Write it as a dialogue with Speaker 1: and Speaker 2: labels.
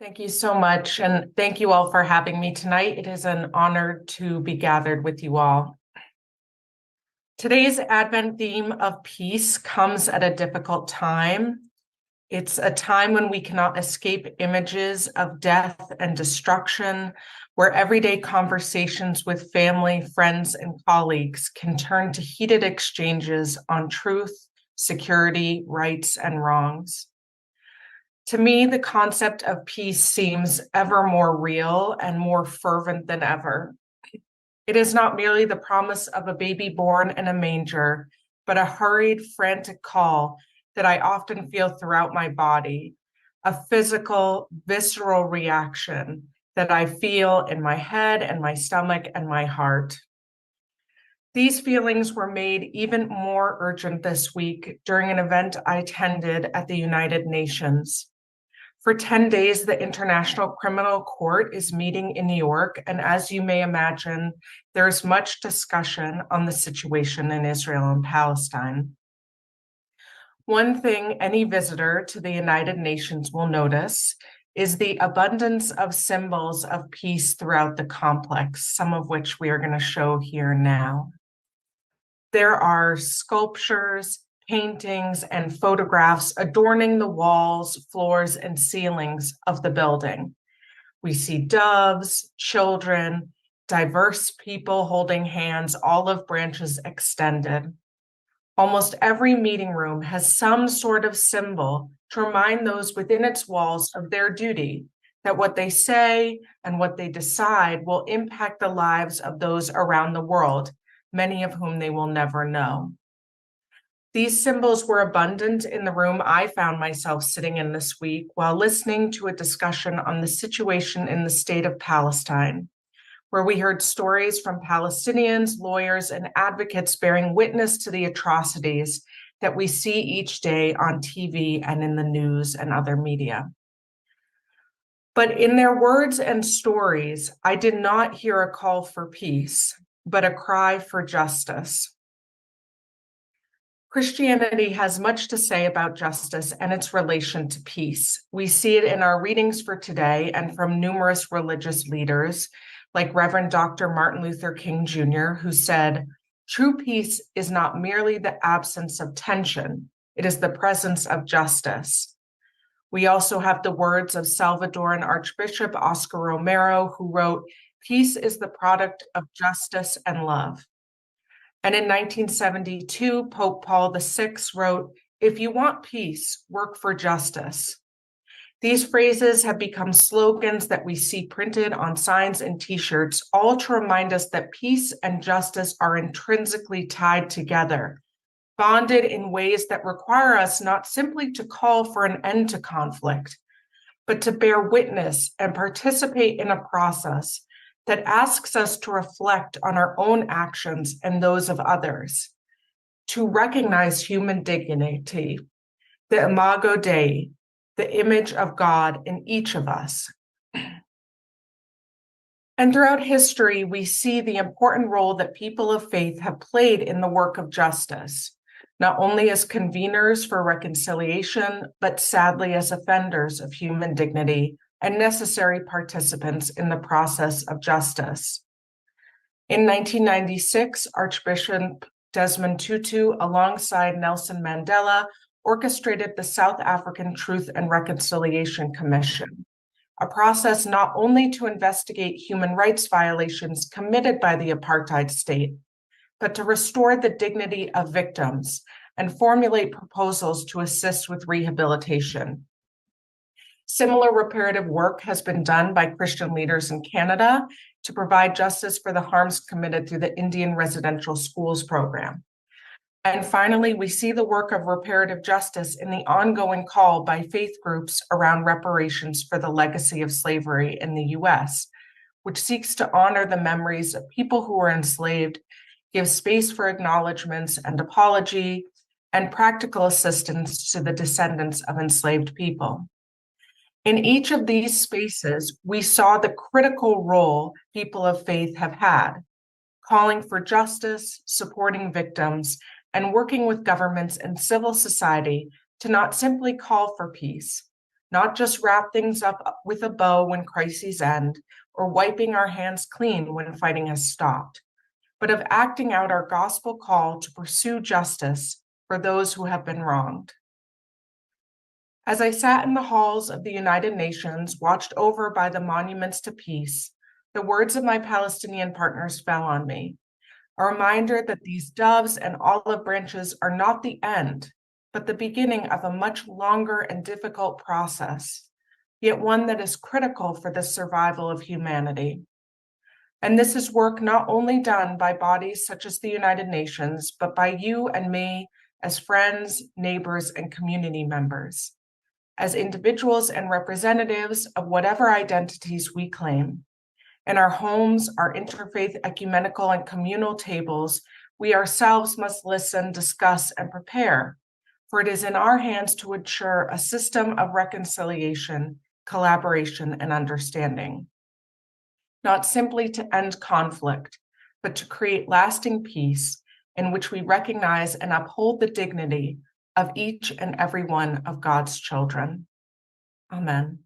Speaker 1: Thank you so much, and thank you all for having me tonight. It is an honor to be gathered with you all. Today's Advent theme of peace comes at a difficult time. It's a time when we cannot escape images of death and destruction, where everyday conversations with family, friends, and colleagues can turn to heated exchanges on truth, security, rights, and wrongs. To me, the concept of peace seems ever more real and more fervent than ever. It is not merely the promise of a baby born in a manger, but a hurried, frantic call that I often feel throughout my body, a physical, visceral reaction that I feel in my head and my stomach and my heart. These feelings were made even more urgent this week during an event I attended at the United Nations. For 10 days, the International Criminal Court is meeting in New York, and as you may imagine, there is much discussion on the situation in Israel and Palestine. One thing any visitor to the United Nations will notice is the abundance of symbols of peace throughout the complex, some of which we are going to show here now. There are sculptures, paintings, and photographs adorning the walls, floors, and ceilings of the building. We see doves, children, diverse people holding hands, olive branches extended. Almost every meeting room has some sort of symbol to remind those within its walls of their duty, that what they say and what they decide will impact the lives of those around the world, many of whom they will never know. These symbols were abundant in the room I found myself sitting in this week while listening to a discussion on the situation in the state of Palestine, where we heard stories from Palestinians, lawyers, and advocates bearing witness to the atrocities that we see each day on TV and in the news and other media. But in their words and stories, I did not hear a call for peace, but a cry for justice. Christianity has much to say about justice and its relation to peace. We see it in our readings for today and from numerous religious leaders, like Reverend Dr. Martin Luther King Jr., who said, "True peace is not merely the absence of tension, it is the presence of justice." We also have the words of Salvadoran Archbishop Oscar Romero, who wrote, "Peace is the product of justice and love." And in 1972, Pope Paul VI wrote, "If you want peace, work for justice." These phrases have become slogans that we see printed on signs and t-shirts, all to remind us that peace and justice are intrinsically tied together, bonded in ways that require us not simply to call for an end to conflict, but to bear witness and participate in a process that asks us to reflect on our own actions and those of others, to recognize human dignity, the imago Dei, the image of God in each of us. And throughout history, we see the important role that people of faith have played in the work of justice, not only as conveners for reconciliation, but sadly as offenders of human dignity and necessary participants in the process of justice. In 1996, Archbishop Desmond Tutu, alongside Nelson Mandela, orchestrated the South African Truth and Reconciliation Commission, a process not only to investigate human rights violations committed by the apartheid state, but to restore the dignity of victims and formulate proposals to assist with rehabilitation. Similar reparative work has been done by Christian leaders in Canada to provide justice for the harms committed through the Indian Residential Schools program. And finally, we see the work of reparative justice in the ongoing call by faith groups around reparations for the legacy of slavery in the US, which seeks to honor the memories of people who were enslaved, give space for acknowledgements and apology, and practical assistance to the descendants of enslaved people. In each of these spaces, we saw the critical role people of faith have had, calling for justice, supporting victims, and working with governments and civil society to not simply call for peace, not just wrap things up with a bow when crises end, or wiping our hands clean when fighting has stopped, but of acting out our gospel call to pursue justice for those who have been wronged. As I sat in the halls of the United Nations, watched over by the monuments to peace, the words of my Palestinian partners fell on me, a reminder that these doves and olive branches are not the end, but the beginning of a much longer and difficult process, yet one that is critical for the survival of humanity. And this is work not only done by bodies such as the United Nations, but by you and me as friends, neighbors, and community members, as individuals and representatives of whatever identities we claim. In our homes, our interfaith, ecumenical, and communal tables, we ourselves must listen, discuss, and prepare, for it is in our hands to ensure a system of reconciliation, collaboration, and understanding. Not simply to end conflict, but to create lasting peace in which we recognize and uphold the dignity of each and every one of God's children. Amen.